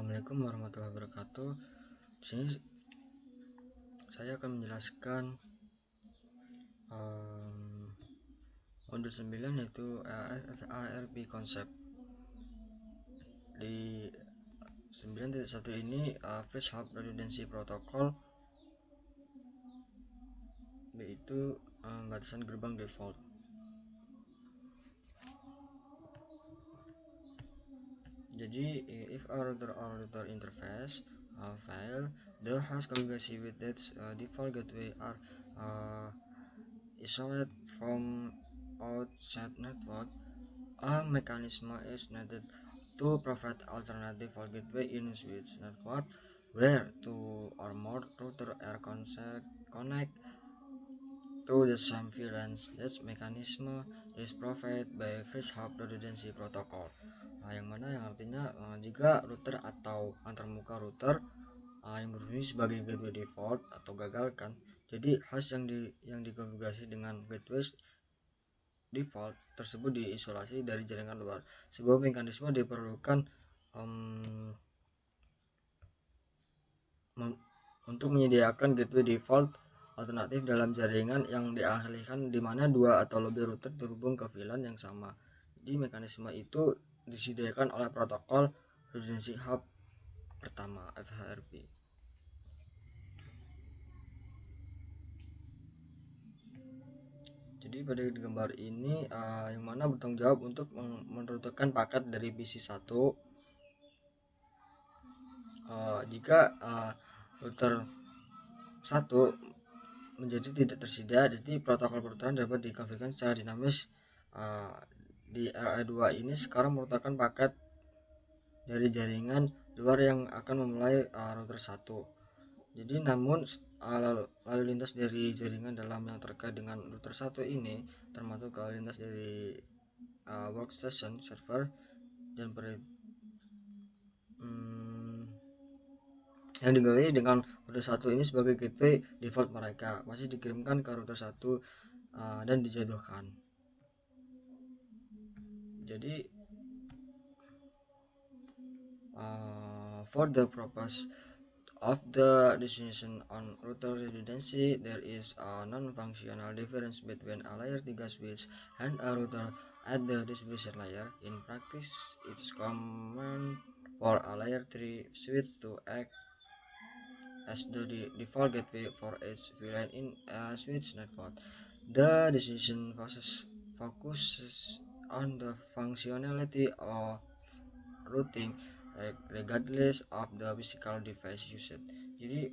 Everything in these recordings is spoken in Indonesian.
Assalamualaikum warahmatullahi wabarakatuh. Di sini saya akan menjelaskan modul 9 yaitu FHRP konsep. Di 9.1 ini First Hop Redundancy Protocol, yaitu batasan gerbang default. Jadi if a router or router interface fail, the host configuration with that default gateway are isolated from outside network. A mechanism is needed to provide alternative gateway in switch network where two or more router are connect to the same VLAN. This mechanism is provided by First Hop Redundancy Protocol. Yang artinya jika router atau antarmuka router yang berfungsi sebagai gateway default atau gagalkan, jadi host yang dikonfigurasi dengan gateway default tersebut diisolasi dari jaringan luar. Sebuah mekanisme diperlukan untuk menyediakan gateway default alternatif dalam jaringan yang dialihkan di mana dua atau lebih router terhubung ke VLAN yang sama. Jadi mekanisme itu disediakan oleh protokol redundancy hub pertama, FHRP. Jadi pada gambar ini yang mana bertanggung jawab untuk merutekan paket dari PC1 jika router 1 menjadi tidak tersedia. Jadi protokol peruteran dapat dikonfigurkan secara dinamis. Di RA2 ini sekarang merupakan paket dari jaringan luar yang akan memulai router 1. Jadi namun lalu lintas dari jaringan dalam yang terkait dengan router 1 ini termasuk lalu lintas dari workstation server dan yang digali dengan router 1 ini sebagai gateway default mereka masih dikirimkan ke router 1 dan dijatuhkan. Jadi for the purpose of the definition on router redundancy, there is a non-functional difference between a layer 3 switch and a router at the distribution layer. In practice, it's common for a layer 3 switch to act as the default gateway for its VLAN in a switch network. The decision focuses on the functionality of routing regardless of the physical device used. Jadi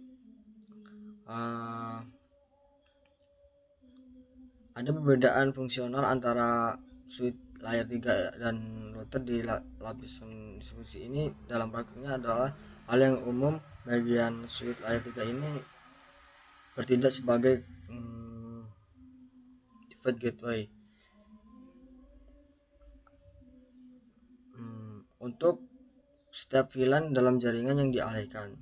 ada perbedaan fungsional antara switch layer 3 dan router di lapisan distribusi ini. Dalam praktiknya adalah hal yang umum. Bagian switch layer 3 ini bertindak sebagai default gateway untuk setiap VLAN dalam jaringan yang dialihkan.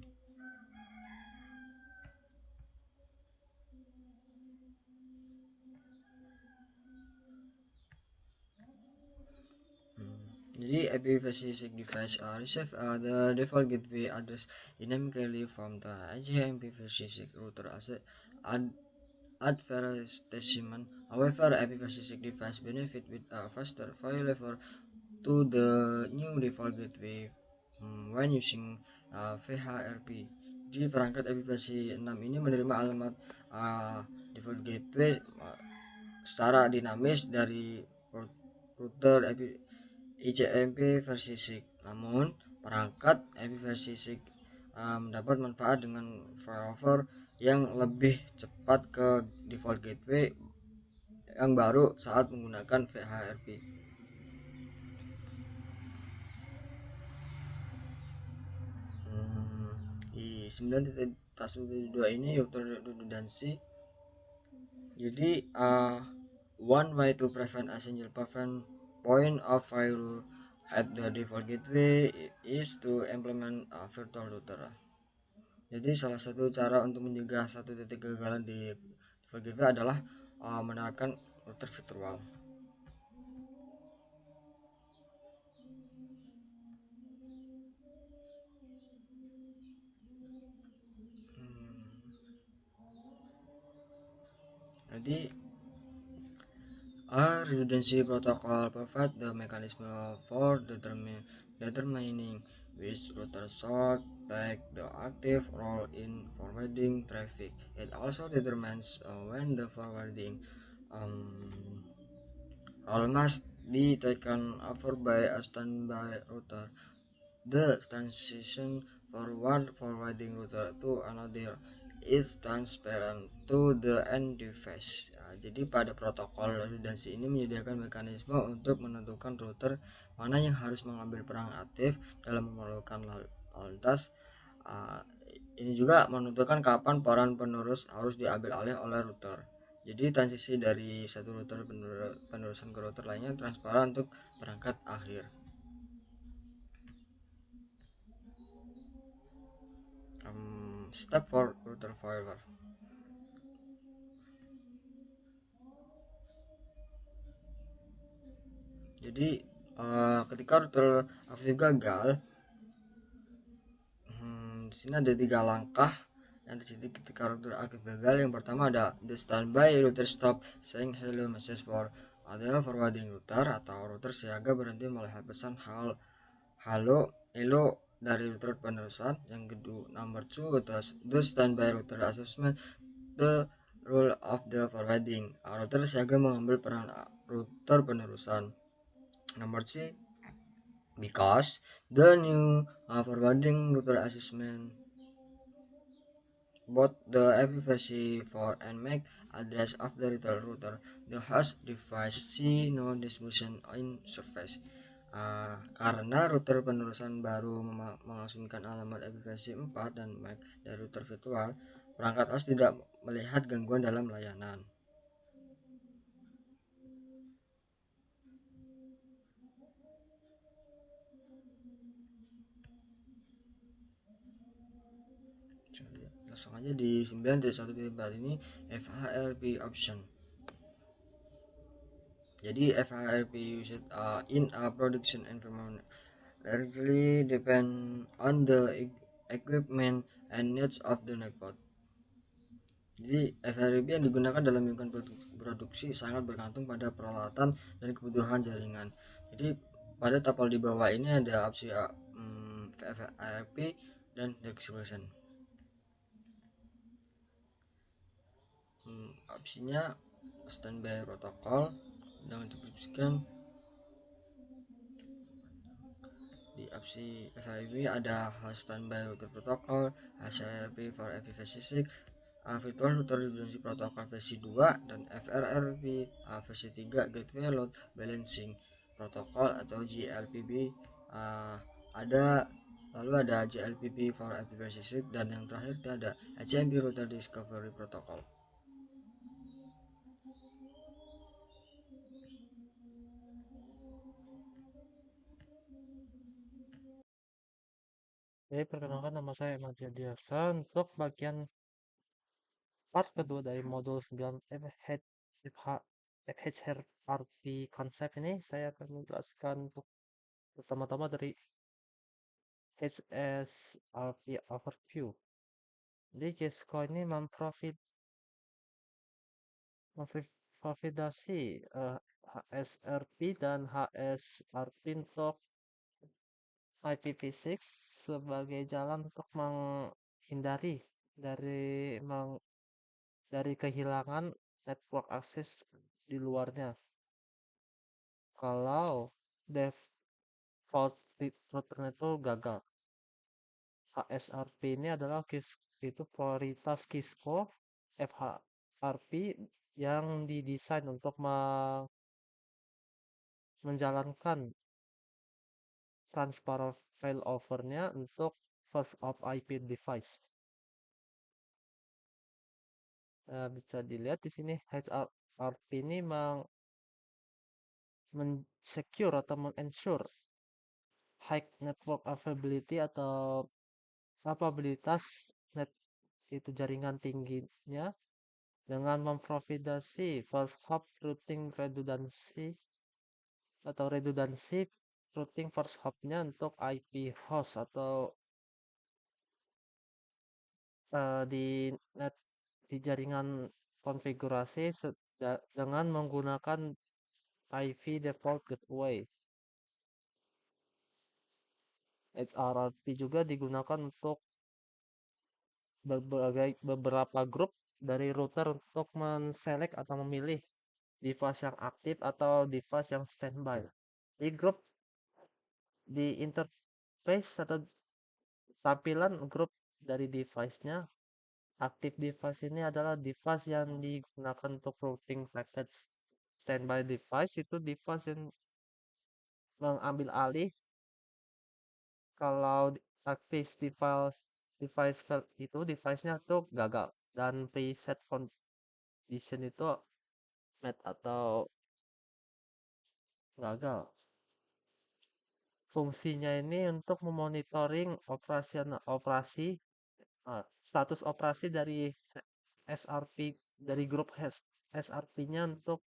Jadi IPv6 device receive the default gateway address dynamically from the IPv6 router as advertisement. However, IPv6 device benefit with a faster failover to the new default gateway when using VHRP. Jadi perangkat IPv6 ini menerima alamat default gateway secara dinamis dari router ICMP versi 6. Namun perangkat IPv6 mendapat manfaat dengan failover yang lebih cepat ke default gateway yang baru saat menggunakan VHRP. Di 9.1.2 ini router redundancy. Jadi one way to prevent a single point of failure at the default gateway is to implement a virtual router. Jadi salah satu cara untuk mencegah satu titik kegagalan di default gateway adalah menerapkan router virtual. Jadi, a redundancy protocol provides the mechanism for determining which router should take the active role in forwarding traffic. It also determines when the forwarding um, role must be taken over by a standby router. The transition for one forwarding router to another is transparent to the end device. Ya, jadi pada protokol redundancy ini menyediakan mekanisme untuk menentukan router mana yang harus mengambil peran aktif dalam memerlukan lantas. Uh, ini juga menentukan kapan peran penerus harus diambil alih oleh router. Jadi transisi dari satu router penerusan ke router lainnya transparan untuk perangkat akhir. Step for router failure. Jadi ketika router aktif gagal, di sini ada 3 langkah yang terjadi ketika router aktif gagal. Yang pertama ada the standby router stop saying hello message for ada forwarding router atau router siaga berhenti melihat pesan hello dari router penerusan. Yang kedua, number 2, the standby router assessment the role of the forwarding. Router siaga mengambil peran router penerusan. Number 3, because the new forwarding router assessment both the IPv4 and MAC address of the retail router, the host device see no distribution in surface. Karena router penerusan baru mengasumsikan alamat IPv4 dan MAC dari router virtual, perangkat host tidak melihat gangguan dalam layanan. Langsung aja di 9.1.4 ini FHRP option. Jadi FHRP used in a production environment largely depend on the equipment and needs of the network. Jadi FHRP yang digunakan dalam lingkungan produksi sangat bergantung pada peralatan dan kebutuhan jaringan. Jadi pada tabel di bawah ini ada opsi FHRP dan distribution. Opsinya standby protokol yang diproduksikan di opsi FHRP ada standby router protokol, HCRP for IPv6, virtual router redundancy protokol versi 2 dan FRRP versi 3 gateway load balancing protokol atau GLPB. Ada lalu ada GLPB for IPv6 dan yang terakhir ada HCMP router discovery protocol. Jadi perkenalkan, nama saya Ahmad Yadiaksa. Untuk bagian part kedua dari modul 9 FHRP konsep ini, saya akan menjelaskan untuk pertama-tama dari HSRP overview. Jadi JSCO ini memprovidasi HSRP dan HSRP untuk IPv6 sebagai jalan untuk menghindari dari kehilangan network access di luarnya. Kalau default routernya itu gagal. HSRP ini adalah itu prioritas Cisco FHRP yang didesain untuk menjalankan transfer failover-nya untuk first of IP device. Bisa dilihat di sini HRP ini men-secure atau men-ensure high network availability atau kapabilitas net itu jaringan tingginya dengan memprovidasi first hop routing redundancy atau redundancy routing first hop-nya untuk IP host atau di jaringan konfigurasi dengan menggunakan IV default gateway. HRRP juga digunakan untuk beberapa grup dari router untuk menselect atau memilih device yang aktif atau device yang standby. Di grup di interface atau tampilan grup dari device-nya, aktif device ini adalah device yang digunakan untuk routing packets. Standby device itu device yang mengambil alih kalau aktif device itu device-nya tuh gagal dan preset condition itu met atau gagal. Fungsinya ini untuk memonitoring operasi status operasi dari SRP dari grup SRP-nya untuk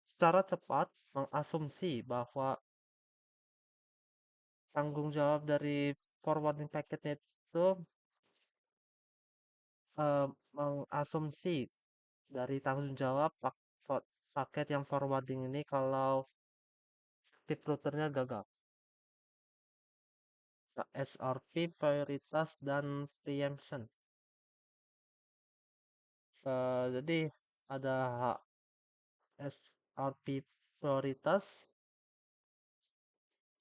secara cepat mengasumsi bahwa tanggung jawab dari forwarding packetnya itu mengasumsi dari tanggung jawab paket yang forwarding ini kalau tip routernya gagal. SRP prioritas dan preemption. Jadi ada SRP prioritas.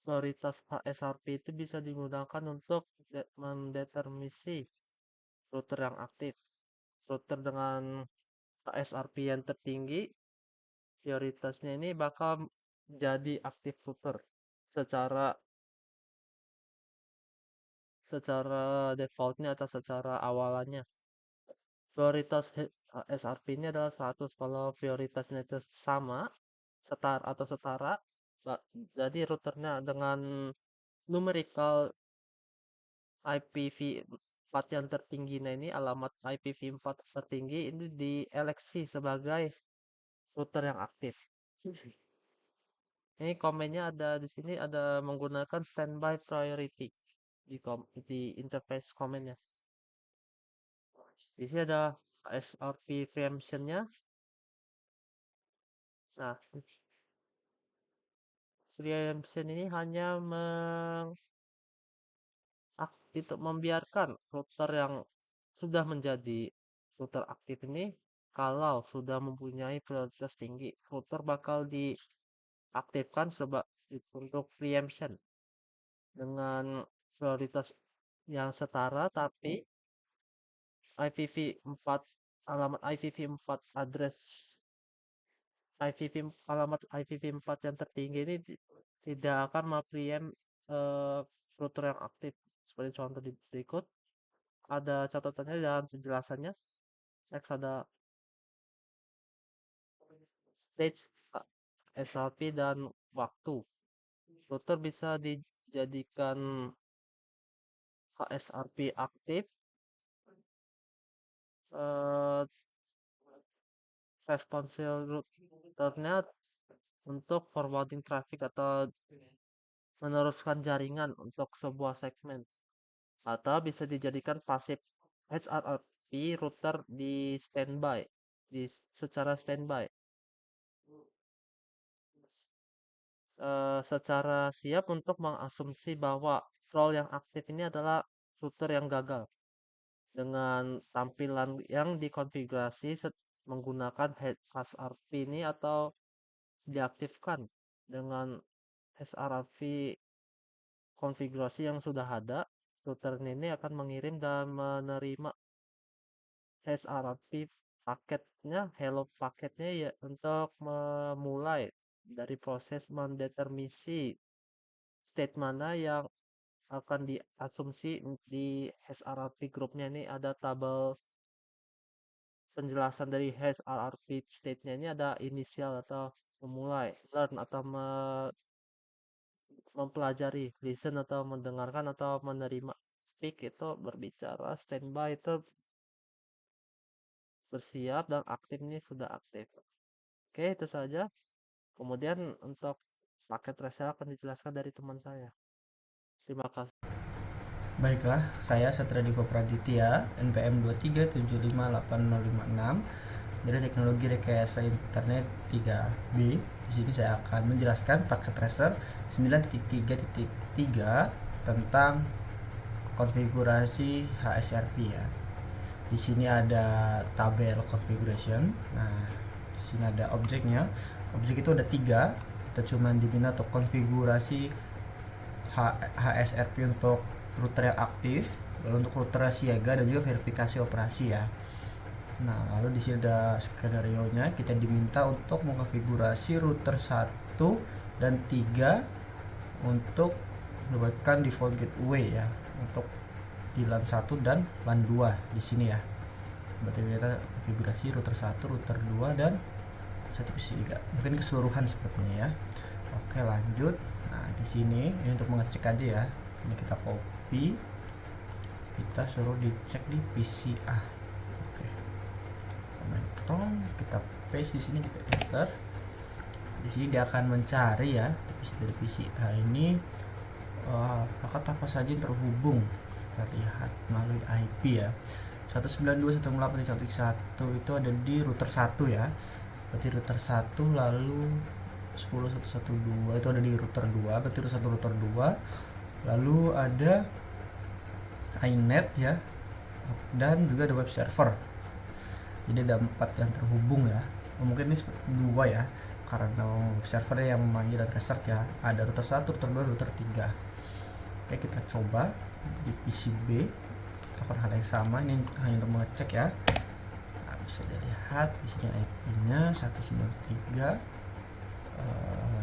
Prioritas SRP itu bisa digunakan untuk mendeterminasi router yang aktif. Router dengan SRP yang tertinggi, prioritasnya ini bakal jadi aktif router secara secara defaultnya atau secara awalannya. Prioritas SRP ini adalah 100 kalau prioritasnya itu sama, setara, jadi routernya dengan numerical IPv4 yang tertinggi. Nah, ini alamat IPv4 tertinggi ini dieleksi sebagai router yang aktif. Ini komennya ada di sini ada menggunakan standby priority di interface komennya. Di sini ada SRP preemption-nya. Nah, preemption ini hanya itu membiarkan router yang sudah menjadi router aktif ini kalau sudah mempunyai prioritas tinggi, router bakal diaktifkan untuk preemption dengan prioritas yang setara, tapi IPv4 alamat IPv4 address IPv alamat IPv4 yang tertinggi ini tidak akan mempreempt router yang aktif. Seperti contoh di berikut, ada catatannya dan penjelasannya. Next ada stage SRP dan waktu. Router bisa dijadikan HSRP aktif, eh, responsive routernya untuk forwarding traffic atau meneruskan jaringan untuk sebuah segmen, atau bisa dijadikan pasif HRRP router di standby secara standby. Secara siap untuk mengasumsi bahwa role yang aktif ini adalah router yang gagal dengan tampilan yang dikonfigurasi menggunakan HRP ini atau diaktifkan dengan HRP konfigurasi yang sudah ada. Router ini akan mengirim dan menerima HRP paketnya, hello paketnya ya untuk memulai dari proses mendeterminasi state mana yang akan diasumsi di HRP grupnya. Ini ada tabel penjelasan dari HRP state-nya. Ini ada inisial atau memulai, learn atau mempelajari, listen atau mendengarkan atau menerima, speak itu berbicara, standby itu bersiap, dan aktif ini sudah aktif. Oke, itu saja. Kemudian untuk paket resell akan dijelaskan dari teman saya. Terima kasih. Baiklah, saya Satria Diko Praditya, NPM 23758056 dari Teknologi Rekayasa Internet 3B. Di sini saya akan menjelaskan paket tracer 9.3.3 tentang konfigurasi HSRP ya. Di sini ada tabel configuration. Nah, di sini ada objeknya. Objek itu ada 3. Kita cuma diminta untuk konfigurasi HSRP untuk router yang aktif, lalu untuk router siaga dan juga verifikasi operasi ya. Nah, lalu di sini ada skenario nya. Kita diminta untuk mengkonfigurasi router 1 dan 3 untuk mendapatkan default gateway ya, untuk di LAN 1 dan LAN 2 di sini ya. Berarti kita konfigurasi router 1, router 2 dan satu PC 3. Mungkin keseluruhan sepertinya ya. Oke, lanjut. Nah, di sini ini untuk mengecek aja ya. Ini kita copy, kita suruh dicek di PC A. Oke, Command kita paste di sini, kita enter. Di sini dia akan mencari ya dari PC A ini paket apa saja yang terhubung. Kita lihat melalui IP ya. 192.168.1.1 itu ada di router 1 ya. Berarti router 1, lalu 10.1.1.2 itu ada di router 2, berarti router 2. Lalu ada iNet ya, dan juga ada web server. Jadi ada 4 yang terhubung ya. Mungkin ini 2 ya, karena web server yang memanggil data reset ya. Ada router 1, router 2, router 3. Oke, kita coba di PCB lakukan hal yang sama. Ini hanya untuk mengecek ya. Nah, bisa dilihat di sini IP-nya 193.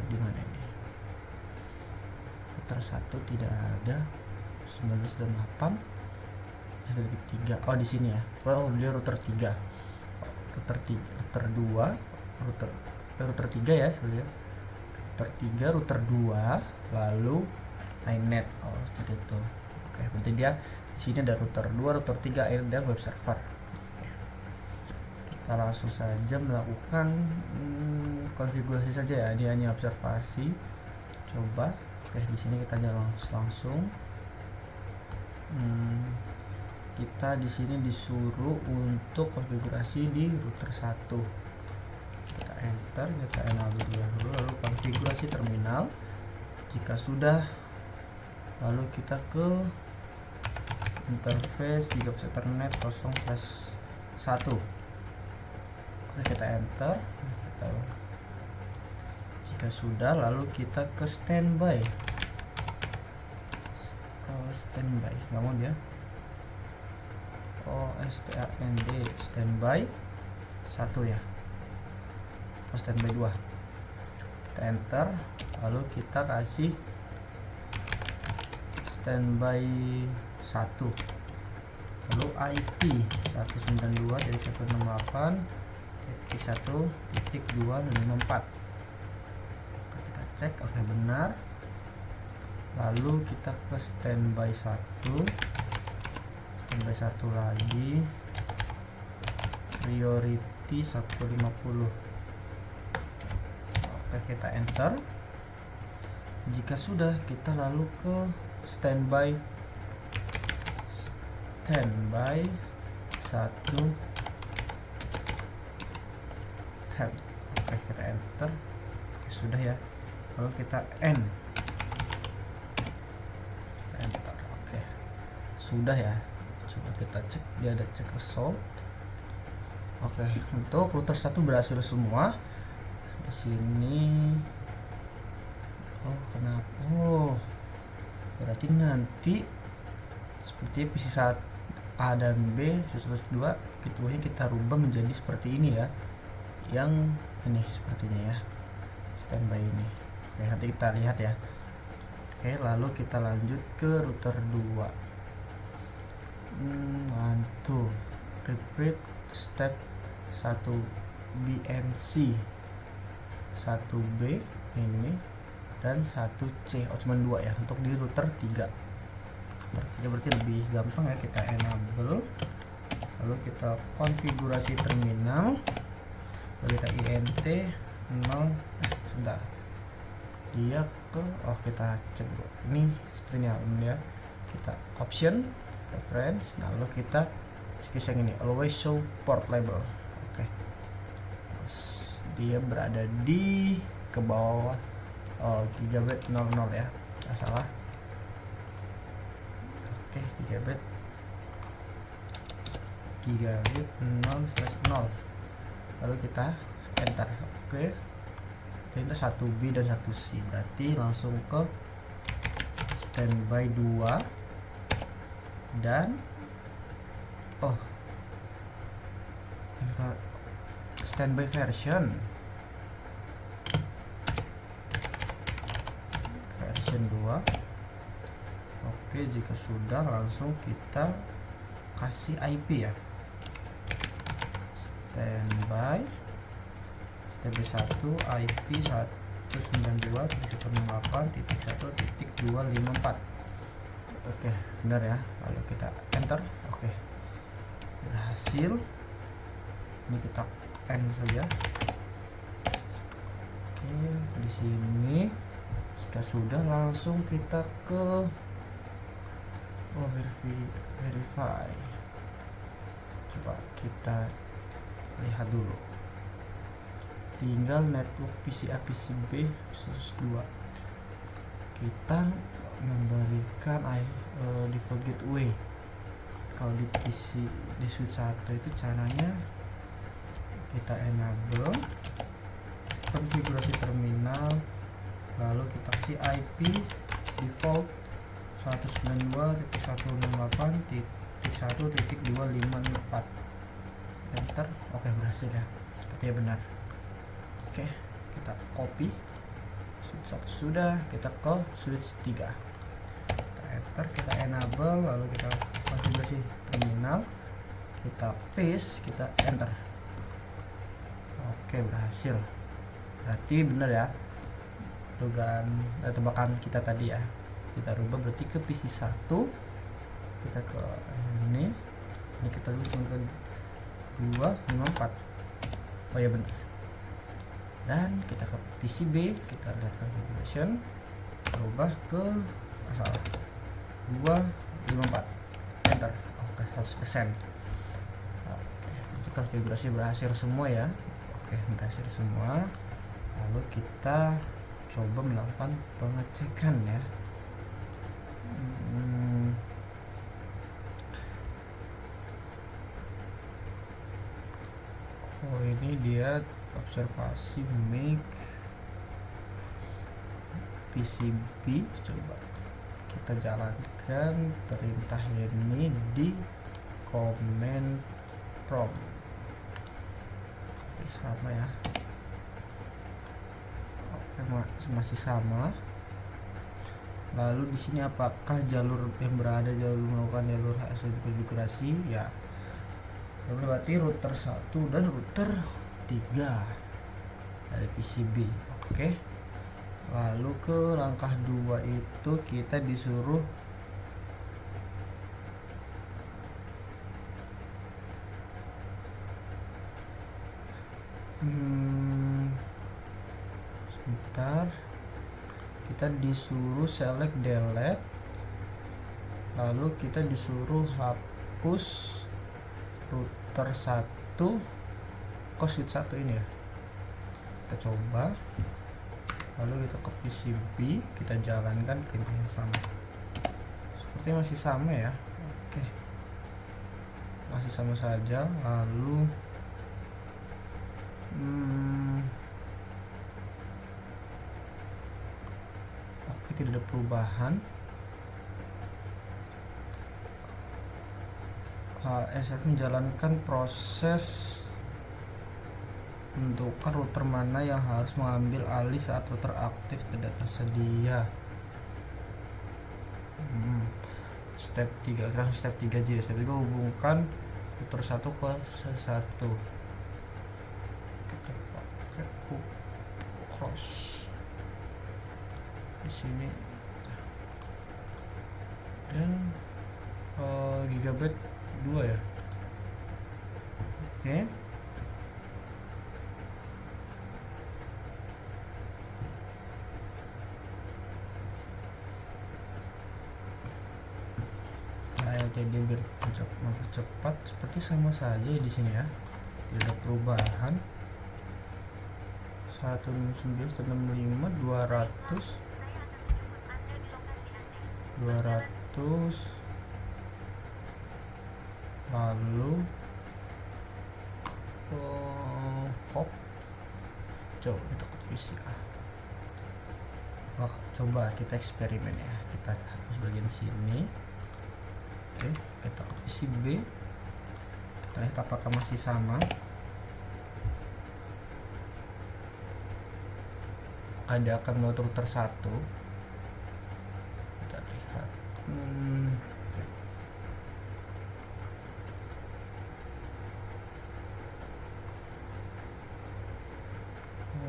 Di mana ini? Router 1 tidak ada, 19.8 3. Oh, di sini ya. Oh, dia router 3. Router 3, router 2, router 3 ya, sebenarnya. Router 3, router 2, lalu iNet. Oh, seperti itu. Oke, berarti dia di sini ada router 2, router 3, iNet dan web server. Oke. Kita langsung saja melakukan konfigurasi saja ya. Dia hanya observasi. Coba. Oke, di sini kita jalan langsung. Kita di sini disuruh untuk konfigurasi di router 1. Kita enter, kita enable dulu, lalu konfigurasi terminal. Jika sudah, lalu kita ke interface gigabit Ethernet 0/1. Oke, kita enter. Jika sudah, lalu kita ke standby. Standby, nggak mau dia. standby 1 ya. Standby 2. Kita enter, lalu kita kasih standby 1. Lalu IP 192 dari 168.1.2.4. Kita cek, oke, benar. Lalu kita ke standby 1. Standby 1 lagi. Priority 150. Oke, kita enter. Jika sudah, kita lalu ke standby 1 help. Oke, kita enter. Oke, sudah ya. Lalu kita end. Enter. Oke, sudah ya. Coba kita cek, dia ada cek result. Oke, untuk router 1 berhasil semua. Di sini. Oh, kenapa? Oh, berarti nanti seperti PC saat A dan B 102 gateway kita rubah menjadi seperti ini ya. Yang ini sepertinya ya. Standby ini. Oke, nanti kita lihat ya. Oke, lalu kita lanjut ke router 2. Mantu repeat step 1 BNC 1B ini dan 1C. Oh, cuma 2 ya untuk di router 3. Berarti lebih gampang ya. Kita enable, lalu kita konfigurasi terminal, lalu kita int 0 sudah dia ke kita cek dulu. Ini sepertinya ya. kita option reference, nah lalu kita cek yang ini always show port label. Oke, dia berada di ke bawah gigabit 00 ya, nggak salah. Oke, gigabit 0/0, lalu kita enter. Oke, kita 1B dan 1C, berarti langsung ke standby 2 dan standby version 2. Oke, jika sudah langsung kita kasih IP ya, standby 1 IP 192.168.1.254. Oke, benar ya, lalu kita enter. Oke, berhasil. Ini kita end saja. Oke, di sini jika sudah langsung kita ke verify. Coba kita lihat dulu, tinggal network PCA PCB 102, kita memberikan default gateway. Kalau di PC di switch 1 itu caranya kita enable konfigurasi terminal, lalu kita kasih IP default 192.168.1.254, enter. Oke, berhasil ya, sepertinya benar. Oke, kita copy switch 1 sudah, kita ke switch 3, kita enter, kita enable, lalu kita konfigurasi terminal, kita paste, kita enter. Oke, berhasil, berarti benar ya dugaan tebakan kita tadi ya. Kita rubah berarti ke PC 1, kita ke ini kita dulu ke 254. Oh ya benar. Dan kita ke PCB, kita lihat configuration, rubah ke 254, enter. Oke, 100%. Oke, itu konfigurasi berhasil semua ya. Oke, berhasil semua. Lalu kita coba melakukan pengecekan ya. Oh, ini dia observasi make PCB. Coba kita jalankan perintah ini di command prompt. Oke, sama ya. Oke, masih sama. Lalu di sini apakah jalur yang berada melakukan jalur hasil konfigurasi ya, berarti router 1 dan router 3 dari PCB. Oke, lalu ke langkah 2 itu kita disuruh sebentar, kita disuruh select delete, lalu kita disuruh hapus router 1 ke switch 1 ini ya. Kita coba, lalu kita ke PCB, kita jalankan perintah yang sama, sepertinya masih sama ya. Oke, masih sama saja. Lalu oke, tidak ada perubahan. HS menjalankan proses menentukan router mana yang harus mengambil alih saat router aktif tidak tersedia. Step 3, langsung step 3 aja. Step 3 hubungkan router 1 ke 1. Kita pakai cross di sini dan gigabit 2 ya. Oke. LTD mempercepat seperti sama saja di sini ya, tidak ada perubahan. 169 265 200 lalu hop, coba kita visi coba kita eksperimen ya, kita hapus bagian sini. Oke, kita ke visi B, kita lihat apakah masih sama. Dia akan membuat router 1. Kita lihat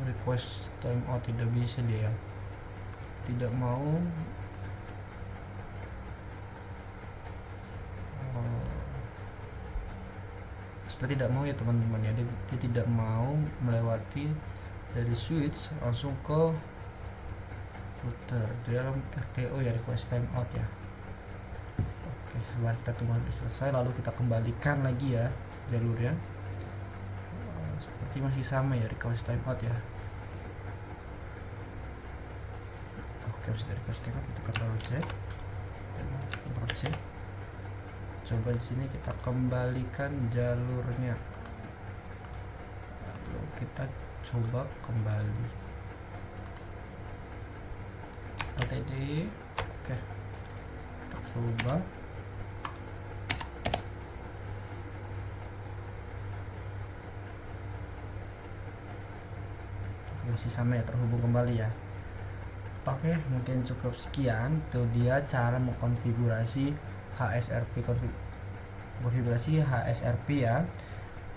request timeout tidak bisa, dia tidak mau. Seperti tidak mau ya teman-teman ya, dia tidak mau melewati dari switch langsung ke router dalam RTO ya, request timeout ya. Oke, sebentar kita tunggu sampai selesai, lalu kita kembalikan lagi ya jalurnya. Seperti masih sama ya, request timeout ya. Oke, sudah request timeout, kita Ctrl C, Ctrl C. Coba di sini kita kembalikan jalurnya, lalu kita coba kembali LTD. Oke, kita coba. Oke, masih sama ya, terhubung kembali ya. Oke, mungkin cukup sekian. Itu dia cara mengkonfigurasi konfigurasi HSRP ya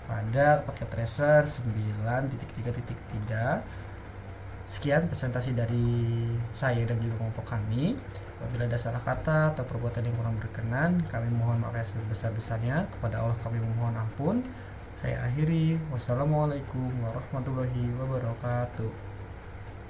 pada paket tracer 9.3.3. Sekian presentasi dari saya dan juga kelompok kami. Apabila ada salah kata atau perbuatan yang kurang berkenan, kami mohon maaf yang sebesar-besarnya. Kepada Allah kami memohon ampun. Saya akhiri. Wassalamualaikum warahmatullahi wabarakatuh.